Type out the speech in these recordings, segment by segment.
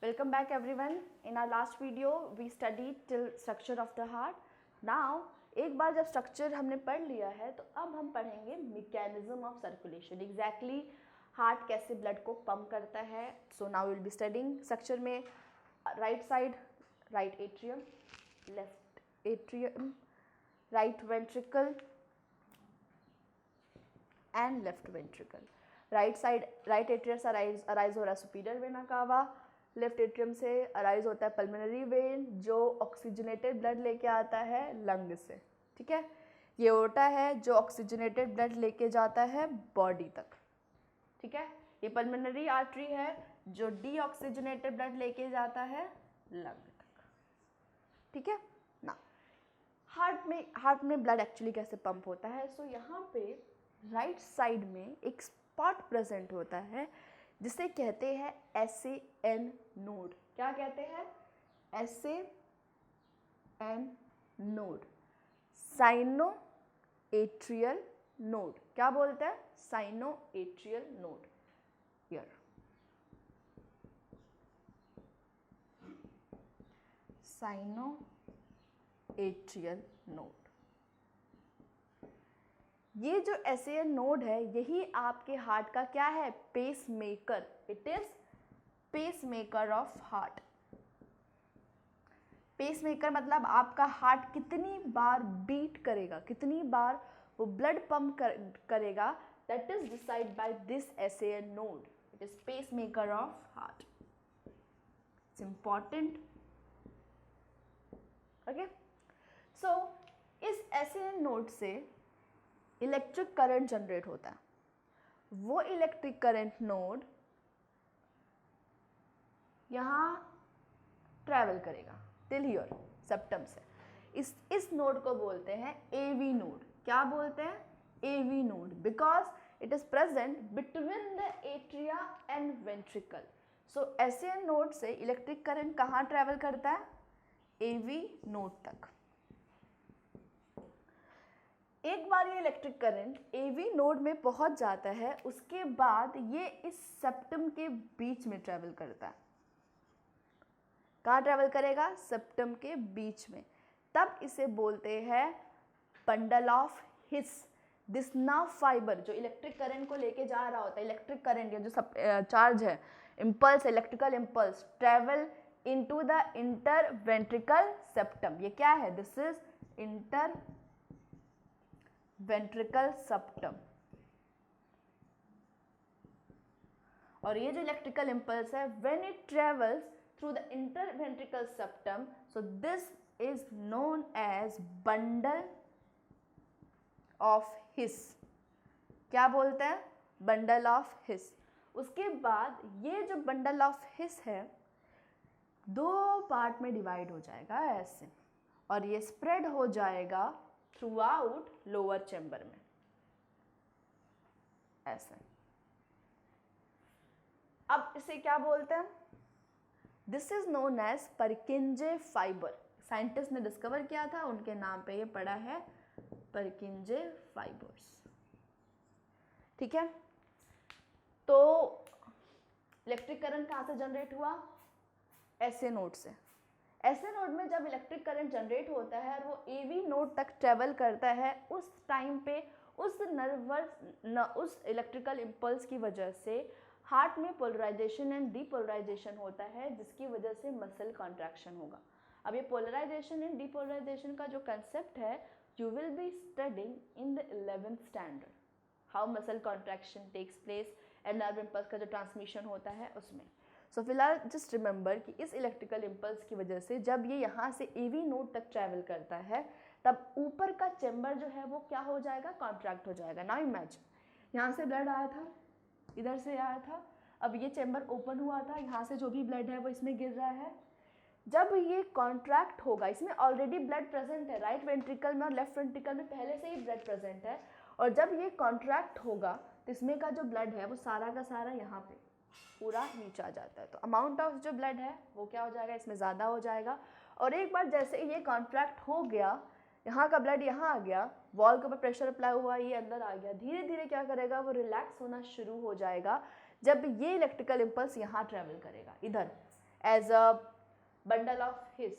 Welcome back everyone. In our last video we studied till structure of the heart. Now एक बार जब structure हमने पढ़ लिया है तो अब हम पढ़ेंगे mechanism of circulation. Exactly heart कैसे ब्लड को पंप करता है. So now will be studying structure में right side right atrium, left atrium, right ventricle and left ventricle. Right side right atrium से अराइज हो रहा है superior vena cava. Left atrium से अराइज होता है पल्मोनरी वेन जो ऑक्सीजनेटेड ब्लड लेके आता है लंग से. ठीक है, ये ओटा है जो ऑक्सीजनेटेड ब्लड लेके जाता है बॉडी तक. ठीक है, ये पल्मोनरी आर्टरी है जो डीऑक्सीजनेटेड ब्लड लेके जाता है लंग तक. ठीक है ना. हार्ट में ब्लड एक्चुअली कैसे पंप होता है. सो यहाँ पे राइट साइड में एक स्पॉट प्रेजेंट होता है जिसे कहते हैं SAN नोड. क्या कहते हैं? SAN node, cyano atrial node. क्या बोलते हैं? Cyano atrial node. Here cyano atrial node. ये जो SAN नोड है यही आपके हार्ट का क्या है? Pacemaker. It is pace maker of heart. Pacemaker मतलब आपका हार्ट कितनी बार बीट करेगा, कितनी बार वो ब्लड पंप करेगा, that is decide by this SAN node. It is pace maker of heart. It's important. Okay, so इस SAN node से इलेक्ट्रिक करंट जनरेट होता है. वो इलेक्ट्रिक करंट नोड यहाँ ट्रैवल करेगा टिल हियर सेप्टम से. इस नोड को बोलते हैं AV नोड. क्या बोलते हैं? AV node because it is present between the atria and ventricle. So SAN node से इलेक्ट्रिक करंट कहाँ ट्रैवल करता है? AV नोड तक. एक बार ये इलेक्ट्रिक करंट AV नोड में पहुंच जाता है, उसके बाद ये इस सेप्टम के बीच में ट्रैवल करता है. कहाँ ट्रैवल करेगा? सेप्टम के बीच में. तब इसे बोलते हैं bundle of his. This nerve fibre जो इलेक्ट्रिक करंट को लेके जा रहा होता है, इलेक्ट्रिक करंट, ये जो सब चार्ज है, impulse, electrical impulse travel into the interventricular septum. ये क्या है? This is interventricular septum. और ये जो इलेक्ट्रिकल इम्पल्स है when it travels through the interventricular septum, so this is known as bundle of His. क्या बोलते हैं? Bundle of His. उसके बाद ये जो बंडल ऑफ हिस है दो पार्ट में डिवाइड हो जाएगा ऐसे, और ये स्प्रेड हो जाएगा थ्रू आउट लोअर चैम्बर में ऐसे. अब इसे क्या बोलते हैं? This is known as Purkinje fibre. Scientist ने डिस्कवर किया था, उनके नाम पे ये पड़ा है परकिंजे फाइबर्स. ठीक है, तो इलेक्ट्रिक करंट कहाँ से जनरेट हुआ? SAN नोड से. SAN नोड में जब इलेक्ट्रिक करंट जनरेट होता है और वो AV नोड तक ट्रेवल करता है, उस टाइम पे उस इलेक्ट्रिकल इम्पल्स की वजह से हार्ट में पोलराइजेशन एंड डीपोलराइजेशन होता है, जिसकी वजह से मसल कॉन्ट्रैक्शन होगा. अब ये पोलराइजेशन एंड डीपोलराइजेशन का जो कंसेप्ट है you will be studying in the 11th standard, how muscle contraction takes place and nerve impulse का जो ट्रांसमिशन होता है उसमें. सो फिलहाल जस्ट रिमेंबर कि इस इलेक्ट्रिकल इम्पल्स की वजह से जब ये यहाँ से AV नोड तक ट्रैवल करता है तब ऊपर का चैम्बर जो है वो क्या हो जाएगा? कॉन्ट्रैक्ट हो जाएगा. नाउ इमेजिन यहाँ से ब्लड आया था, इधर से आया था, अब ये चैम्बर ओपन हुआ था, यहाँ से जो भी ब्लड है वो इसमें गिर रहा है. जब ये कॉन्ट्रैक्ट होगा, इसमें ऑलरेडी ब्लड प्रेजेंट है राइट वेंट्रिकल में और लेफ्ट वेंट्रिकल में पहले से ही ब्लड प्रेजेंट है, और जब ये कॉन्ट्रैक्ट होगा तो इसमें का जो ब्लड है वो सारा का सारा यहाँ पे पूरा नीचे आ जाता है. तो अमाउंट ऑफ जो ब्लड है वो क्या हो जाएगा? इसमें ज़्यादा हो जाएगा. और एक बार जैसे ये कॉन्ट्रैक्ट हो गया, यहाँ का ब्लड यहाँ आ गया, वॉल के ऊपर प्रेशर अप्लाई हुआ, ये अंदर आ गया, धीरे धीरे क्या करेगा? वो रिलैक्स होना शुरू हो जाएगा जब ये इलेक्ट्रिकल इम्पल्स यहाँ ट्रैवल करेगा इधर. As a bundle of His,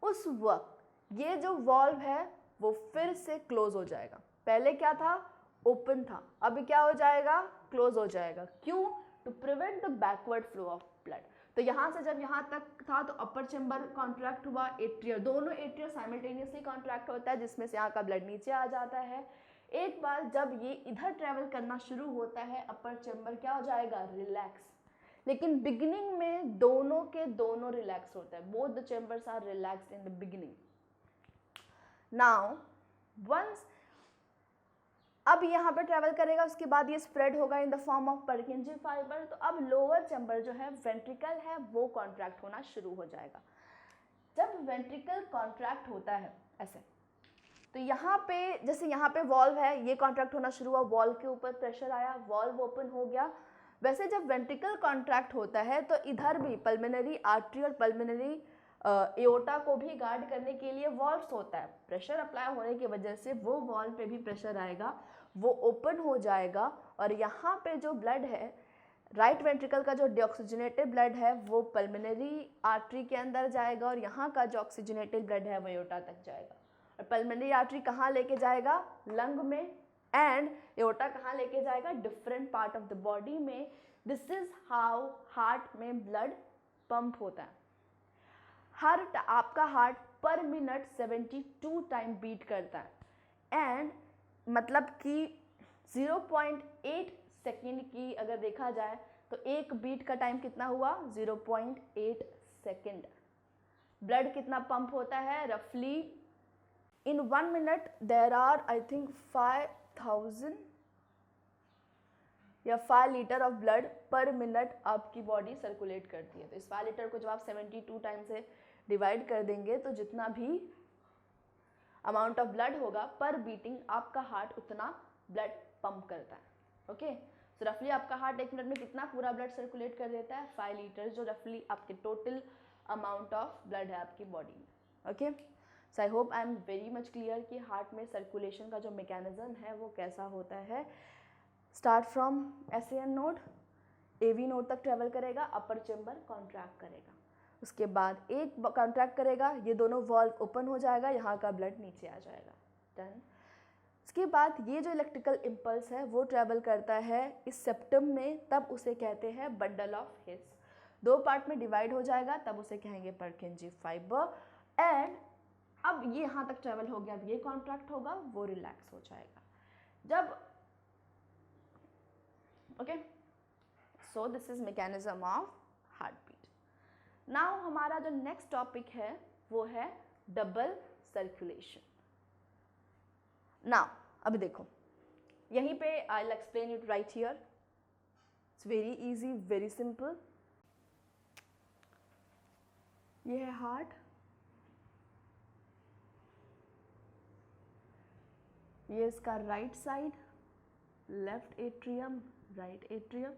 उस वक्त ये जो वॉल्व है वो फिर से क्लोज हो जाएगा। पहले क्या था, ओपन था, अभी क्या हो जाएगा, क्लोज हो जाएगा। क्यों? To prevent the backward flow of blood. तो यहाँ से जब यहाँ तक था तो अपर चेम्बर कॉन्ट्रैक्ट हुआ, एट्रियर, दोनों एट्रियर साइमल्टेनियसली कॉन्ट्रैक्ट होता है, जिसमें से यहाँ का ब्लड नीचे आ जाता है। एक बार जब ये इधर ट्रेवल करना शुरू होता है, अपर चेम्बर क्या हो जाएगा, रिलैक्स। लेकिन बिगिनिंग में दोनों के दोनों रिलैक्स होता है, both the chambers are relaxed in the beginning. Now once अब यहाँ पे ट्रेवल करेगा, उसके बाद ये स्प्रेड होगा in the form of परकिंजी fibre. तो अब लोअर चैम्बर जो है, वेंट्रिकल है, वो कॉन्ट्रैक्ट होना शुरू हो जाएगा। जब वेंट्रिकल कॉन्ट्रैक्ट होता है ऐसे, तो यहाँ पे जैसे यहाँ पे वॉल्व है, ये कॉन्ट्रैक्ट होना शुरू हुआ, वॉल्व के ऊपर प्रेशर आया, वॉल्व ओपन हो गया। वैसे जब वेंट्रिकल कॉन्ट्रैक्ट होता है तो इधर भी पल्मोनरी आर्टरी और पल्मोनरी एओर्टा को भी गार्ड करने के लिए वॉल्व्स होता है। प्रेशर अप्लाई होने की वजह से वो वॉल्व पे भी प्रेशर आएगा, वो ओपन हो जाएगा और यहाँ पे जो ब्लड है, राइट वेंट्रिकल का जो डीऑक्सीजनेटेड ब्लड है वो पल्मोनरी आर्टरी के अंदर जाएगा और यहाँ का जो ऑक्सीजनेटेड ब्लड है वो एओर्टा तक जाएगा। और पल्मोनरी आर्टरी कहाँ लेके जाएगा, लंग में, एंड एओर्टा कहाँ लेके जाएगा, different part of the body में। दिस इज हाउ हार्ट में ब्लड पंप होता है। आपका हार्ट पर मिनट 72 टाइम बीट करता है, एंड मतलब कि 0.8 सेकेंड की अगर देखा जाए तो एक बीट का टाइम कितना हुआ, 0.8 सेकेंड। ब्लड कितना पंप होता है, रफली इन 1 minute there are I think 5000 या 5 लीटर ऑफ ब्लड पर मिनट आपकी बॉडी सर्कुलेट करती है। तो इस 5 लीटर को जब आप 72 टाइम से डिवाइड कर देंगे तो जितना भी अमाउंट ऑफ ब्लड होगा पर बीटिंग, आपका हार्ट उतना ब्लड पंप करता है। ओके, सो रफली आपका हार्ट 1 मिनट में कितना पूरा ब्लड सर्कुलेट कर देता है, 5 लीटर, जो रफली आपके टोटल अमाउंट ऑफ ब्लड है आपकी बॉडी में। Okay, so I hope I am very much clear कि हार्ट में सर्कुलेशन का जो मैकेनिज्म है वो कैसा होता है। Start from SN node, AV node तक ट्रेवल करेगा, अपर चेम्बर कॉन्ट्रैक्ट करेगा, उसके बाद एक कॉन्ट्रैक्ट करेगा, ये दोनों वॉल्व ओपन हो जाएगा, यहाँ का ब्लड नीचे आ जाएगा। डन। उसके बाद ये जो इलेक्ट्रिकल इम्पल्स है वो ट्रैवल करता है इस सेप्टम में, तब उसे कहते हैं बंडल ऑफ हिस। 2 पार्ट में डिवाइड हो जाएगा, तब उसे कहेंगे परकिंजी फाइबर। एंड अब ये यहाँ तक ट्रैवल हो गया, अब ये कॉन्ट्रैक्ट होगा, वो रिलैक्स हो जाएगा जब। Okay, so this is mechanism of heartbeat. Now हमारा जो नेक्स्ट टॉपिक है वो है डबल सर्कुलेशन। नाउ अभी देखो, यहीं पे I will explain it right here. It's very easy, very simple. ये है हार्ट, ये इसका right side, left atrium, right atrium,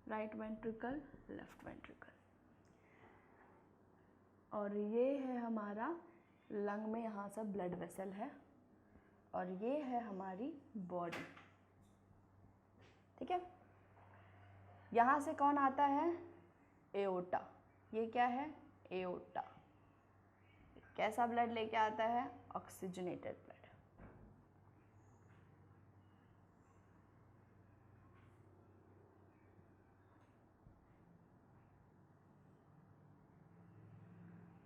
right ventricle, left ventricle, और ये है हमारा लंग में यहाँ सब ब्लड वेसल है, और ये है हमारी बॉडी। ठीक है, यहाँ से कौन आता है, एओर्टा। ये क्या है, एओर्टा। कैसा ब्लड लेके आता है, ऑक्सीजनेटेड ब्लड।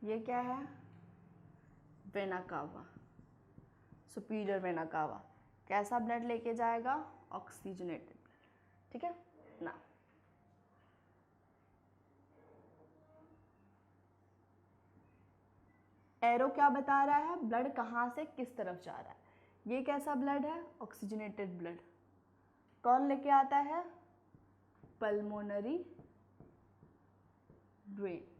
ये क्या है, वेना कावा, सुपीरियर वेना कावा। कैसा ब्लड लेके जाएगा, ऑक्सीजनेटेड ब्लड। ठीक है ना। एरो क्या बता रहा है, ब्लड कहाँ से किस तरफ जा रहा है। ये कैसा ब्लड है, ऑक्सीजनेटेड ब्लड। कौन लेके आता है, पल्मोनरी ड्रेन।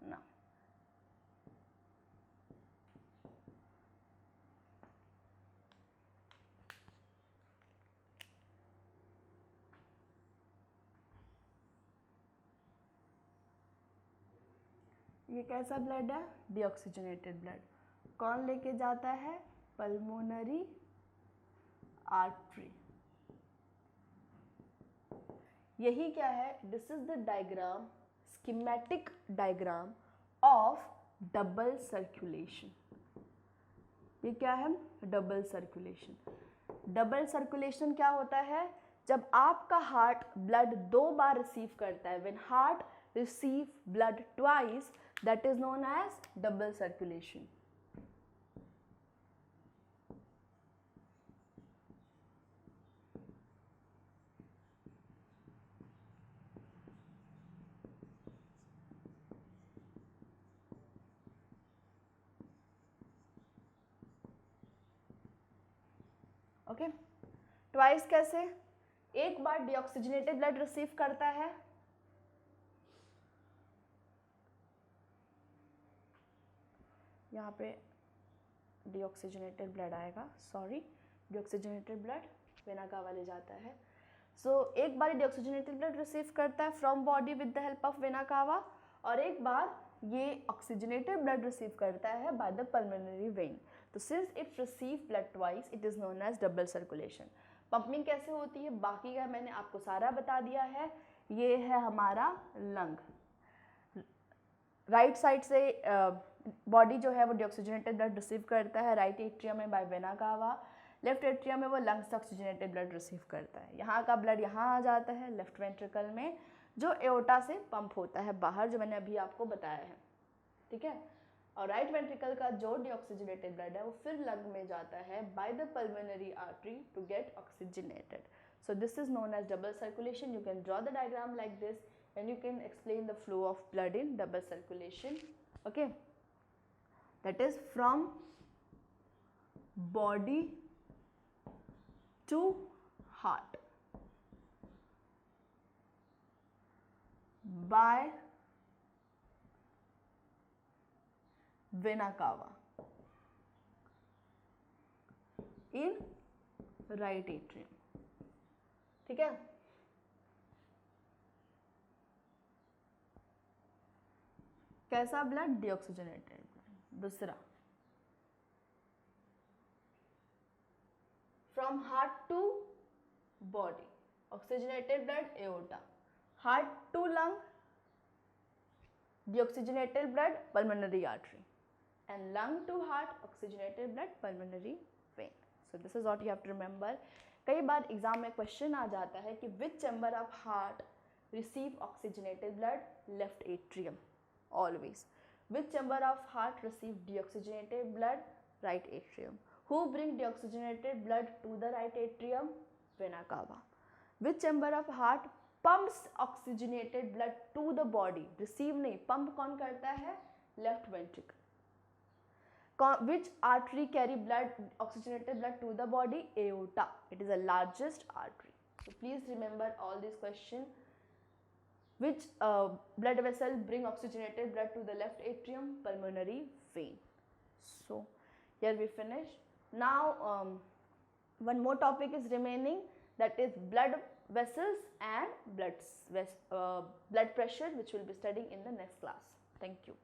ना ये कैसा ब्लड है, डीऑक्सीजनेटेड ब्लड। कौन लेके जाता है, pulmonary artery. यही क्या है, this is the diagram, schematic diagram of double circulation. ये क्या है, डबल सर्कुलेशन. डबल सर्कुलेशन क्या होता है, जब आपका हार्ट ब्लड 2 बार रिसीव करता है, when heart receive blood twice, that is known as double circulation. Okay, twice कैसे, एक बार डीऑक्सीजनेटेड ब्लड रिसीव करता है, यहाँ पे डीऑक्सीजनेटेड ब्लड आएगा, sorry, deoxygenated blood vena cava ले जाता है. सो एक बार डीऑक्सीजनेटेड ब्लड रिसीव करता है from body with the help of vena cava, और एक बार ये ऑक्सीजनेटेड ब्लड रिसीव करता है बाय द पल्मोनरी वेन. तो since it receive blood twice, it is known as double circulation. Pumping कैसे होती है, बाकी का मैंने आपको सारा बता दिया है. ये है हमारा लंग, राइट साइड से बॉडी जो है वो डीऑक्सीजनेटेड ब्लड रिसीव करता है राइट एट्रियम में by vena cava, left atrium में वो लंग्स से ऑक्सीजनेटेड ब्लड रिसीव करता है. यहाँ का ब्लड यहाँ आ जाता है लेफ्ट वेंट्रिकल में, जो एओर्टा से पंप होता है बाहर, जो मैंने अभी आपको बताया है. ठीक है, और राइट वेंट्रिकल का जो डीऑक्सीजनेटेड ब्लड है वो फिर लंग में जाता है by the pulmonary artery to get oxygenated. So this is known as double circulation. You can draw the diagram like this and you can explain the flow of blood in double circulation. Okay, that is from body to heart by vena cava in right atrium. ठीक है, कैसा blood, deoxygenated blood. दूसरा, from heart to body oxygenated blood aorta, heart to lung deoxygenated blood pulmonary artery, and lung to heart oxygenated blood pulmonary vein. So this is what you have to remember. कई बार exam में question आ जाता है कि which chamber of heart receive oxygenated blood, left atrium always. Which chamber of heart receive deoxygenated blood, right atrium. Who bring deoxygenated blood to the right atrium, vena cava. Which chamber of heart pumps oxygenated blood to the body, receive नहीं, pump कौन करता है, left ventricle. Which artery carry blood, oxygenated blood to the body, aorta. It is the largest artery. So please remember all these questions. Which blood vessel bring oxygenated blood to the left atrium, pulmonary vein. So here we finish. Now one more topic is remaining, that is blood vessels and blood pressure, which we'll be studying in the next class. Thank you.